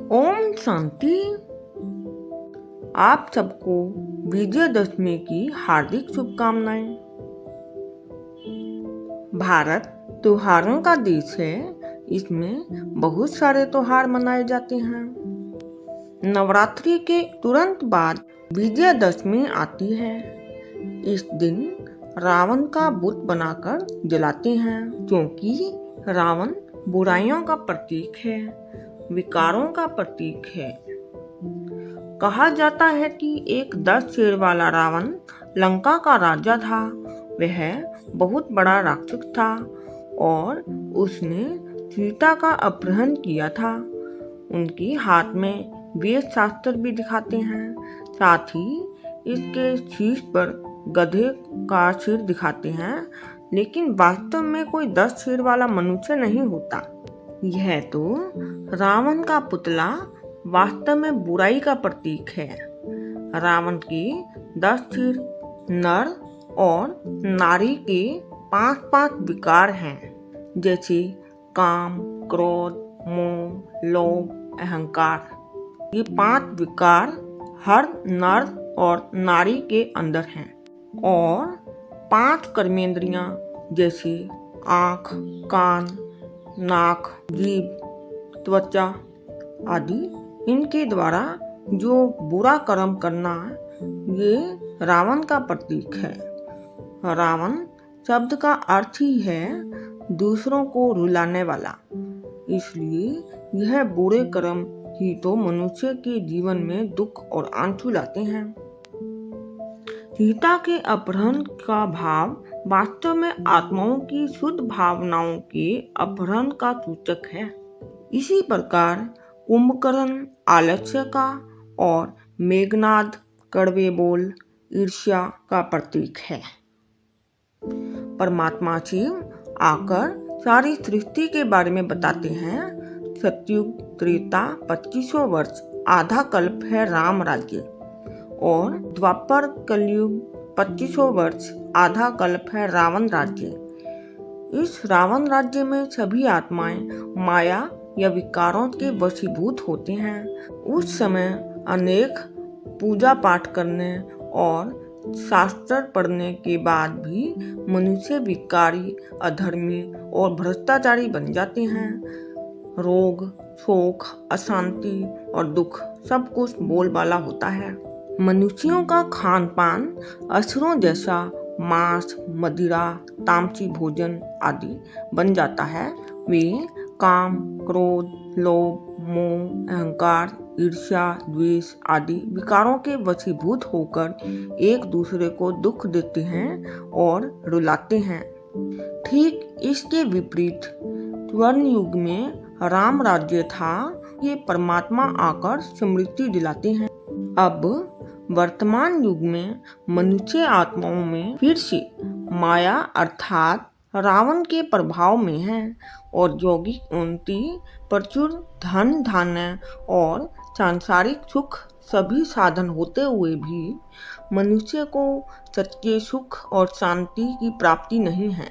ओम शांति। आप सबको विजयदशमी की हार्दिक शुभकामनाएं। भारत त्योहारों का देश है। इसमें बहुत सारे त्योहार मनाए जाते हैं। नवरात्रि के तुरंत बाद विजयदशमी आती है। इस दिन रावण का बुत बनाकर जलाते हैं, क्योंकि रावण बुराइयों का प्रतीक है, विकारों का प्रतीक है। कहा जाता है कि एक 10 सिर वाला रावण लंका का राजा था। वह बहुत बड़ा राक्षस था और उसने सीता का अपहरण किया था। उनके हाथ में वेद शास्त्र भी दिखाते हैं। साथ ही इसके शीश पर गधे का सिर दिखाते हैं, लेकिन वास्तव में कोई 10 सिर वाला मनुष्य नहीं होता। यह तो रावण का पुतला वास्तव में बुराई का प्रतीक है। रावण के 10 सिर नर और नारी के 5 विकार हैं, जैसे काम, क्रोध, मोह, लोभ, अहंकार। ये 5 विकार हर नर और नारी के अंदर हैं। और 5 कर्मेंद्रियां जैसे आँख, कान, नाक, जीभ, त्वचा आदि, इनके द्वारा जो बुरा कर्म करना, ये रावण का प्रतीक है। रावण शब्द का अर्थ ही है दूसरों को रुलाने वाला। इसलिए यह बुरे कर्म ही तो मनुष्य के जीवन में दुख और आंसू लाते हैं। सीता के अपहरण का भाव वास्तव में आत्माओं की शुद्ध भावनाओं के अपहरण का सूचक है। इसी प्रकार कुंभकर्ण आलस्य का और मेघनाद कड़वे बोल ईर्ष्या का प्रतीक है। परमात्मा शिव आकर सारी सृष्टि के बारे में बताते हैं। सतयुग त्रेता 2500 वर्ष, आधा कल्प है राम राज्य, और द्वापर कलयुग 2500 वर्ष, आधा कल्प है रावण राज्य। इस रावण राज्य में सभी आत्माएं माया या विकारों के वशीभूत होते हैं। उस समय अनेक पूजा पाठ करने और शास्त्र पढ़ने के बाद भी मनुष्य विकारी, अधर्मी और भ्रष्टाचारी बन जाते हैं। रोग, शोक, अशांति और दुख सब कुछ बोलबाला होता है। मनुष्यों का खान पान असुरों जैसा मांस, मदिरा, तामसी भोजन आदि बन जाता है। वे काम, क्रोध, लोभ, मोह, अहंकार, ईर्ष्या, द्वेष आदि विकारों के वशीभूत होकर एक दूसरे को दुख देते हैं और रुलाते हैं। ठीक इसके विपरीत स्वर्ण युग में राम राज्य था। ये परमात्मा आकर स्मृति दिलाते हैं। अब वर्तमान युग में मनुष्य आत्माओं में फिर से माया अर्थात रावण के प्रभाव में है, और यौगिक उन्नति, प्रचुर धन धान्य और सांसारिक सुख सभी साधन होते हुए भी मनुष्य को सच्चे सुख और शांति की प्राप्ति नहीं है।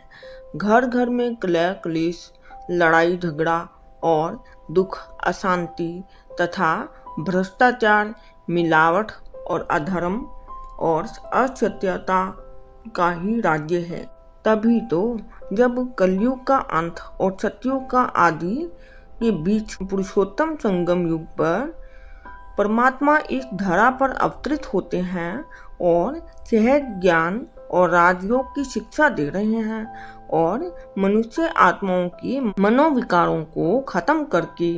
घर घर में कलह क्लेश, लड़ाई झगड़ा और दुख, अशांति तथा भ्रष्टाचार, मिलावट और अधर्म और असत्यता का ही राज्य है। तभी तो जब कलयुग का अंत और सतयुग का आदि के बीच पुरुषोत्तम संगम युग पर परमात्मा इस धरा पर अवतरित होते हैं और सहज ज्ञान और राजयोग की शिक्षा दे रहे हैं और मनुष्य आत्माओं की मनोविकारों को खत्म करके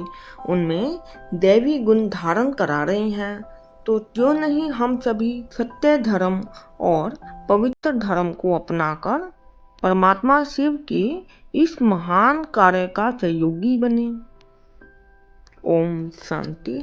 उनमें दैवी गुण धारण करा रहे हैं। तो क्यों नहीं हम सभी सत्य धर्म और पवित्र धर्म को अपनाकर परमात्मा शिव के इस महान कार्य का सहयोगी बने। ओम शांति।